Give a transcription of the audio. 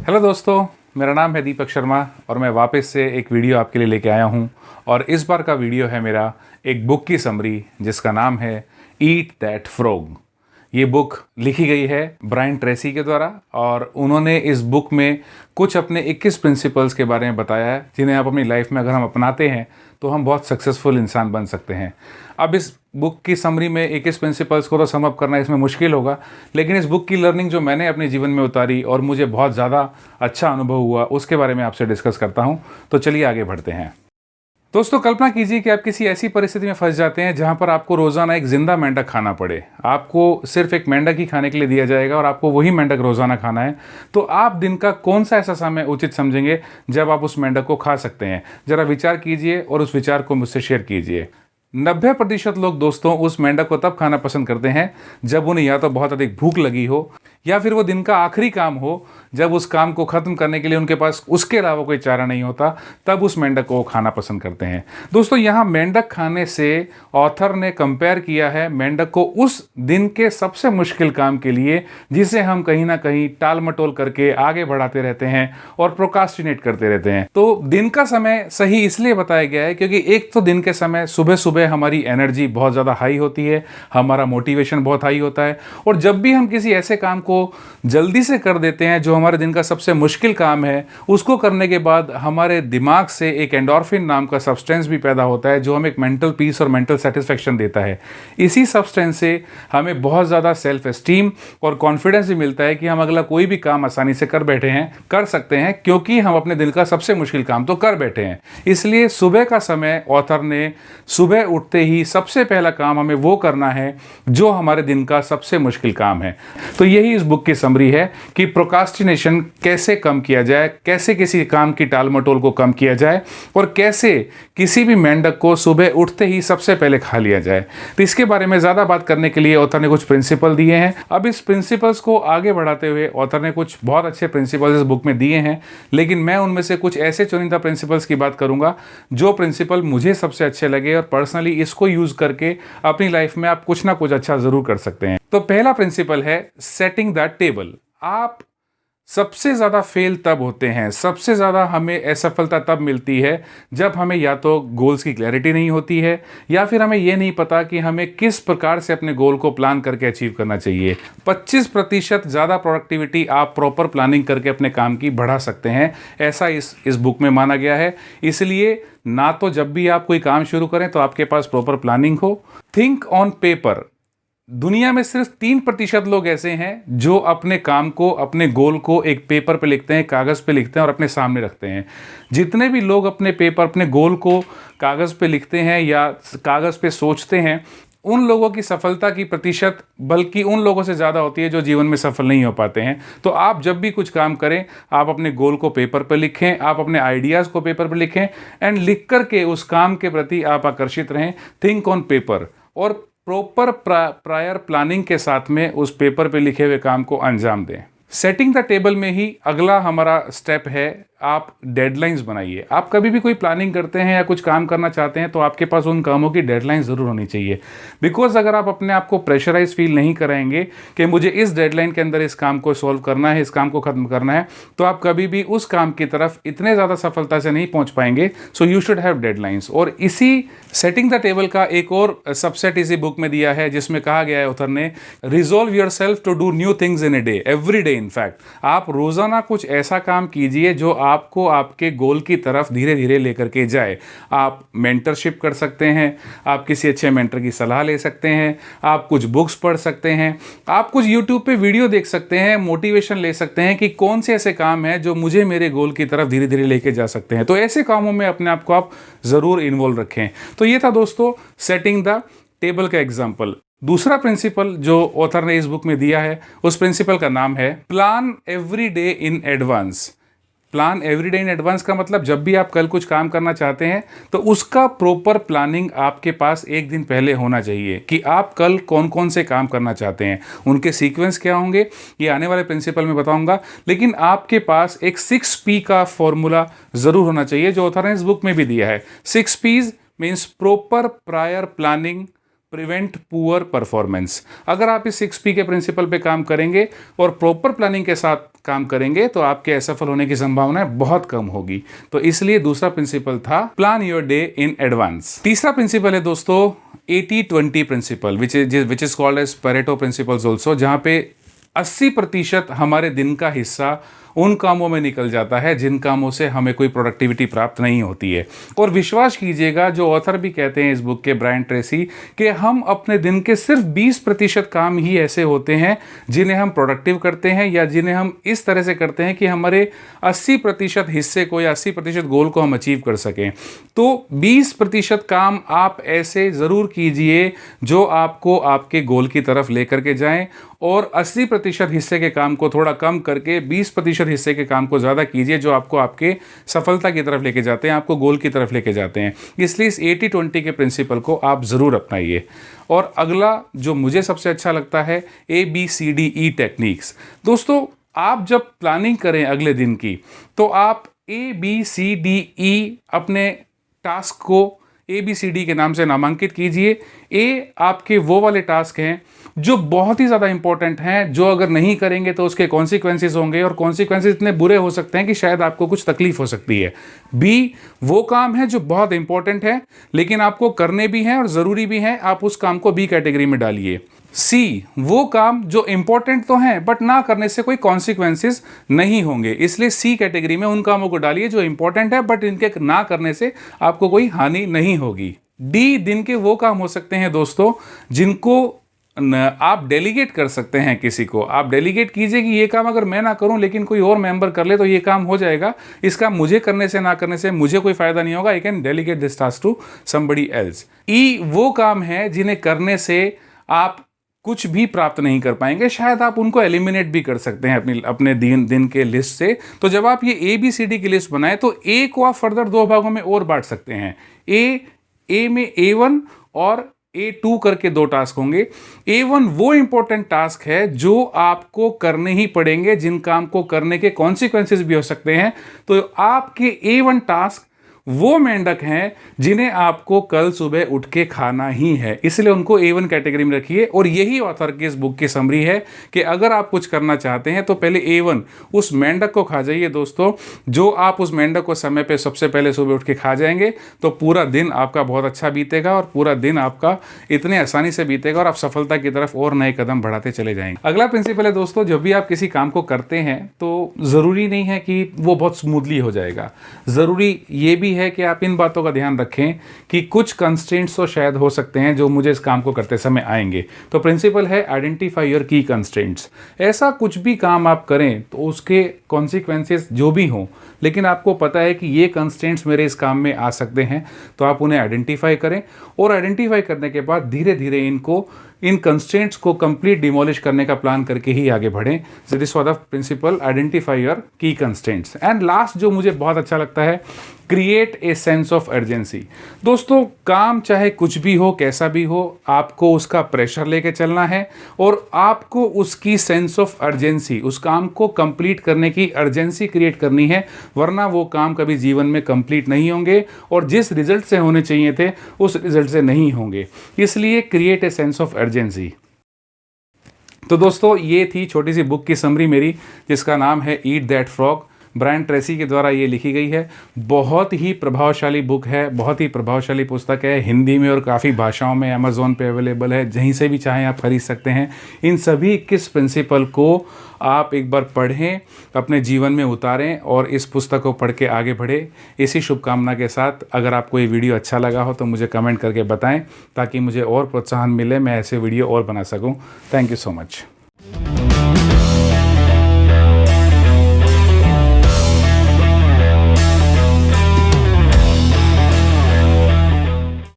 Hello दोस्तों, मेरा नाम है दीपक शर्मा और मैं वापस से एक वीडियो आपके लिए लेके आया हूँ। और इस बार का वीडियो है मेरा एक बुक की समरी जिसका नाम है ईट दैट फ्रॉग। ये बुक लिखी गई है ब्रायन ट्रेसी के द्वारा और उन्होंने इस बुक में कुछ अपने 21 प्रिंसिपल्स के बारे में बताया है जिन्हें आप अपनी लाइफ में अगर हम अपनाते हैं तो हम बहुत सक्सेसफुल इंसान बन सकते हैं। अब इस बुक की समरी में 21 प्रिंसिपल्स को तो सम अप करना इसमें मुश्किल होगा, लेकिन इस बुक की लर्निंग जो मैंने अपने जीवन में उतारी और मुझे बहुत ज़्यादा अच्छा अनुभव हुआ उसके बारे में आपसे डिस्कस करता हूँ। तो चलिए आगे बढ़ते हैं। दोस्तों, कल्पना कीजिए कि आप किसी ऐसी परिस्थिति में फंस जाते हैं जहां पर आपको रोजाना एक जिंदा मेंढक खाना पड़े। आपको सिर्फ एक मेंढक ही खाने के लिए दिया जाएगा और आपको वही मेंढक रोजाना खाना है। तो आप दिन का कौन सा ऐसा समय उचित समझेंगे जब आप उस मेंढक को खा सकते हैं? जरा विचार कीजिए और उस विचार को मुझसे शेयर कीजिए। 90% लोग दोस्तों उस मेंढक को तब खाना पसंद करते हैं जब उन्हें या तो बहुत अधिक भूख लगी हो या फिर वो दिन का आखिरी काम हो, जब उस काम को ख़त्म करने के लिए उनके पास उसके अलावा कोई चारा नहीं होता, तब उस मेंढक को खाना पसंद करते हैं। दोस्तों, यहाँ मेंढक खाने से ऑथर ने कंपेयर किया है मेंढक को उस दिन के सबसे मुश्किल काम के लिए जिसे हम कहीं ना कहीं टाल मटोल करके आगे बढ़ाते रहते हैं और प्रोकास्टिनेट करते रहते हैं। तो दिन का समय सही इसलिए बताया गया है क्योंकि एक तो दिन के समय सुबह सुबह हमारी एनर्जी बहुत ज़्यादा हाई होती है, हमारा मोटिवेशन बहुत हाई होता है, और जब भी हम किसी ऐसे काम को जल्दी से कर देते हैं जो हमारे दिन का सबसे मुश्किल काम है, उसको करने के बाद हमारे दिमाग से एक एंडोर्फिन नाम का सब्सटेंस भी पैदा होता है जो हमें एक मेंटल पीस और मेंटल सेटिस्फेक्शन देता है। इसी सब्सटेंस से हमें बहुत ज़्यादा सेल्फ एस्टीम और कॉन्फिडेंस भी मिलता है कि हम अगला कोई भी काम आसानी से कर सकते हैं क्योंकि हम अपने दिन का सबसे मुश्किल काम तो कर बैठे हैं। इसलिए सुबह का समय ऑथर ने सुबह उठते ही सबसे पहला काम हमें वो करना है जो हमारे दिन का सबसे मुश्किल काम है। तो यही इस बुक की समरी है कि प्रोकास्टिनेशन कैसे कम किया जाए, कैसे किसी काम की टाल मटोल को कम किया जाए और कैसे किसी भी मेंढक को सुबह उठते ही सबसे पहले खा लिया जाए। तो इसके बारे में ज़्यादा बात करने के लिए ऑथर ने कुछ प्रिंसिपल दिए हैं। अब इस प्रिंसिपल्स को आगे बढ़ाते हुए ऑथर ने कुछ बहुत अच्छे प्रिंसिपल्स इस बुक में दिए हैं, लेकिन मैं उनमें से कुछ ऐसे चुनिंदा प्रिंसिपल्स की बात करूंगा जो प्रिंसिपल मुझे सबसे अच्छे लगे और पर्सनली इसको यूज़ करके अपनी लाइफ में आप कुछ ना कुछ अच्छा ज़रूर कर सकते हैं। तो पहला प्रिंसिपल है सेटिंग द टेबल। आप सबसे ज़्यादा फेल तब होते हैं, सबसे ज़्यादा हमें असफलता तब मिलती है जब हमें या तो गोल्स की क्लैरिटी नहीं होती है या फिर हमें यह नहीं पता कि हमें किस प्रकार से अपने गोल को प्लान करके अचीव करना चाहिए। 25% ज़्यादा प्रोडक्टिविटी आप प्रॉपर प्लानिंग करके अपने काम की बढ़ा सकते हैं, ऐसा इस बुक में माना गया है। इसलिए ना तो जब भी आप कोई काम शुरू करें तो आपके पास प्रॉपर प्लानिंग हो। Think on paper. दुनिया में सिर्फ 3% लोग ऐसे हैं जो अपने काम को, अपने गोल को एक पेपर पे लिखते हैं, कागज़ पे लिखते हैं और अपने सामने रखते हैं। जितने भी लोग अपने गोल को कागज़ पे लिखते हैं या कागज़ पे सोचते हैं, उन लोगों की सफलता की प्रतिशत बल्कि उन लोगों से ज़्यादा होती है जो जीवन में सफल नहीं हो पाते हैं। तो आप जब भी कुछ काम करें, आप अपने गोल को पेपर पर लिखें, आप अपने आइडियाज़ को पेपर पर लिखें एंड लिख करके उस काम के प्रति आप आकर्षित रहें। थिंक ऑन पेपर और प्रॉपर प्रायर प्लानिंग के साथ में उस पेपर पे लिखे हुए काम को अंजाम दें। सेटिंग द टेबल में ही अगला हमारा स्टेप है, आप डेडलाइंस बनाइए। आप कभी भी कोई प्लानिंग करते हैं या कुछ काम करना चाहते हैं तो आपके पास उन कामों की डेडलाइन ज़रूर होनी चाहिए। बिकॉज अगर आप अपने आप को प्रेशराइज फील नहीं कराएंगे कि मुझे इस डेडलाइन के अंदर इस काम को सॉल्व करना है, इस काम को ख़त्म करना है, तो आप कभी भी उस काम की तरफ इतने ज़्यादा सफलता से नहीं पहुँच पाएंगे। So you should have deadlines. और इसी सेटिंग द टेबल का एक और सबसेट इसी बुक में दिया है जिसमें कहा गया है ऑथर ने, resolve your self to do new things in a day, every day. In fact आप रोज़ाना कुछ ऐसा काम कीजिए जो आपको आपके गोल की तरफ धीरे धीरे लेकर के जाए। आप मेंटरशिप कर सकते हैं, आप किसी अच्छे मेंटर की सलाह ले सकते हैं, आप कुछ बुक्स पढ़ सकते हैं, आप कुछ यूट्यूब पे वीडियो देख सकते हैं, मोटिवेशन ले सकते हैं कि कौन से ऐसे काम हैं जो मुझे मेरे गोल की तरफ धीरे धीरे लेके जा सकते हैं। तो ऐसे कामों में अपने आप को आप ज़रूर इन्वॉल्व रखें। तो ये था दोस्तों सेटिंग द टेबल का एग्जाम्पल। दूसरा प्रिंसिपल जो ऑथर ने इस बुक में दिया है, उस प्रिंसिपल का नाम है plan every day in advance. Plan every day in advance का मतलब जब भी आप कल कुछ काम करना चाहते हैं तो उसका प्रॉपर प्लानिंग आपके पास एक दिन पहले होना चाहिए कि आप कल कौन कौन से काम करना चाहते हैं, उनके सीक्वेंस क्या होंगे, ये आने वाले प्रिंसिपल में बताऊंगा। लेकिन आपके पास एक 6P का फॉर्मूला ज़रूर होना चाहिए जो ऑथर ने इस बुक में भी दिया है। 6 P's means proper prior planning, prevent poor performance. अगर आप इस 6P के प्रिंसिपल पे काम करेंगे और प्रॉपर प्लानिंग के साथ काम करेंगे तो आपके असफल होने की संभावना बहुत कम होगी। तो इसलिए दूसरा प्रिंसिपल था plan your day in advance. तीसरा प्रिंसिपल है दोस्तों 80-20 principle which is called as Pareto principles also, जहां पे 80% हमारे दिन का हिस्सा उन कामों में निकल जाता है जिन कामों से हमें कोई प्रोडक्टिविटी प्राप्त नहीं होती है। और विश्वास कीजिएगा, जो ऑथर भी कहते हैं इस बुक के, ब्रायन ट्रेसी, कि हम अपने दिन के सिर्फ 20% काम ही ऐसे होते हैं जिन्हें हम प्रोडक्टिव करते हैं या जिन्हें हम इस तरह से करते हैं कि हमारे 80% हिस्से को या 80% गोल को हम अचीव कर सकें। तो 20% काम आप ऐसे ज़रूर कीजिए जो आपको आपके गोल की तरफ लेकर के जाएं, और 80% हिस्से के काम को थोड़ा कम करके 20% हिस्से के काम को ज़्यादा कीजिए जो आपको आपके सफलता की तरफ लेके जाते हैं, आपको गोल की तरफ लेके जाते हैं। इसलिए इस 80-20 के प्रिंसिपल को आप ज़रूर अपनाइए। और अगला जो मुझे सबसे अच्छा लगता है ABCDE टेक्निक्स। दोस्तों, आप जब प्लानिंग करें अगले दिन की तो आप ABCDE अपने टास्क को ABCD के नाम से नामांकित कीजिए। ए आपके वो वाले टास्क हैं जो बहुत ही ज़्यादा इंपॉर्टेंट हैं, जो अगर नहीं करेंगे तो उसके कॉन्सिक्वेंसेस होंगे और कॉन्सिक्वेंसेस इतने बुरे हो सकते हैं कि शायद आपको कुछ तकलीफ हो सकती है। बी वो काम है जो बहुत इंपॉर्टेंट है लेकिन आपको करने भी हैं और ज़रूरी भी हैं, आप उस काम को बी कैटेगरी में डालिए। सी वो काम जो इंपॉर्टेंट तो हैं बट ना करने से कोई कॉन्सिक्वेंसेस नहीं होंगे, इसलिए सी कैटेगरी में उन कामों को डालिए जो इंपॉर्टेंट है बट इनके ना करने से आपको कोई हानि नहीं होगी। डी दिन के वो काम हो सकते हैं दोस्तों जिनको आप डेलीगेट कर सकते हैं। किसी को आप डेलीगेट कीजिए कि ये काम अगर मैं ना करूं लेकिन कोई और मेंबर कर ले तो ये काम हो जाएगा, इसका मुझे करने से ना करने से मुझे कोई फायदा नहीं होगा, I can delegate this task to somebody else. ई वो काम है जिन्हें करने से आप कुछ भी प्राप्त नहीं कर पाएंगे, शायद आप उनको एलिमिनेट भी कर सकते हैं अपने दिन के लिस्ट से। तो जब आप ये ABCD की लिस्ट बनाएं तो ए को आप फर्दर दो भागों में और बांट सकते हैं। ए में A1 और A2 करके दो टास्क होंगे। A1 वो इंपॉर्टेंट टास्क है जो आपको करने ही पड़ेंगे, जिन काम को करने के कॉन्सिक्वेंसेस भी हो सकते हैं। तो आपके A1 टास्क वो मेंढक हैं जिन्हें आपको कल सुबह उठ के खाना ही है, इसलिए उनको A1 कैटेगरी में रखिए। और यही ऑथर की इस बुक की समरी है कि अगर आप कुछ करना चाहते हैं तो पहले A1 उस मेंढक को खा जाइए दोस्तों। जो आप उस मेंढक को समय पे सबसे पहले सुबह उठ के खा जाएंगे तो पूरा दिन आपका बहुत अच्छा बीतेगा और पूरा दिन आपका इतने आसानी से बीतेगा और आप सफलता की तरफ और नए कदम बढ़ाते चले जाएंगे। अगला प्रिंसिपल है दोस्तों, जब भी आप किसी काम को करते हैं तो ज़रूरी नहीं है कि वो बहुत स्मूथली हो जाएगा, ज़रूरी ये भी है कि आप इन बातों का ध्यान रखें कि कुछ कंस्ट्रेंट्स तो शायद हो सकते हैं जो मुझे इस काम को करते समय आएंगे। तो प्रिंसिपल है आइडेंटिफाई योर की कंस्ट्रेंट्स। ऐसा कुछ भी काम आप करें तो उसके कॉन्सिक्वेंसेस जो भी हों, लेकिन आपको पता है कि ये कंस्ट्रेंट्स मेरे इस काम में आ सकते हैं, तो आप उन्हें आइडेंटिफाई करें और आइडेंटिफाई करने के बाद धीरे धीरे इन कंस्ट्रेंट्स को कंप्लीट डिमोलिश करने का प्लान करके ही आगे बढ़ें। So this was the principle identify your key constraints. And last जो मुझे बहुत अच्छा लगता है, create a sense of urgency. दोस्तों, काम चाहे कुछ भी हो, कैसा भी हो, आपको उसका प्रेशर लेके चलना है और आपको उसकी सेंस ऑफ अर्जेंसी, उस काम को कंप्लीट करने की अर्जेंसी क्रिएट करनी है, वरना वो काम कभी जीवन में कंप्लीट नहीं होंगे और जिस रिजल्ट से होने चाहिए थे उस रिजल्ट से नहीं होंगे। इसलिए create a sense of urgency. तो दोस्तों, ये थी छोटी सी बुक की समरी मेरी, जिसका नाम है eat that frog. Brian Tracy के द्वारा ये लिखी गई है। बहुत ही प्रभावशाली बुक है, बहुत ही प्रभावशाली पुस्तक है। हिंदी में और काफ़ी भाषाओं में अमेज़ॉन पे अवेलेबल है, जहीं से भी चाहें आप खरीद सकते हैं। इन सभी 21 प्रिंसिपल को आप एक बार पढ़ें, अपने जीवन में उतारें और इस पुस्तक को पढ़ के आगे बढ़े। इसी शुभकामना के साथ, अगर आपको ये वीडियो अच्छा लगा हो तो मुझे कमेंट करके बताएं ताकि मुझे और प्रोत्साहन मिले, मैं ऐसे वीडियो और बना सकूं। Thank you so much.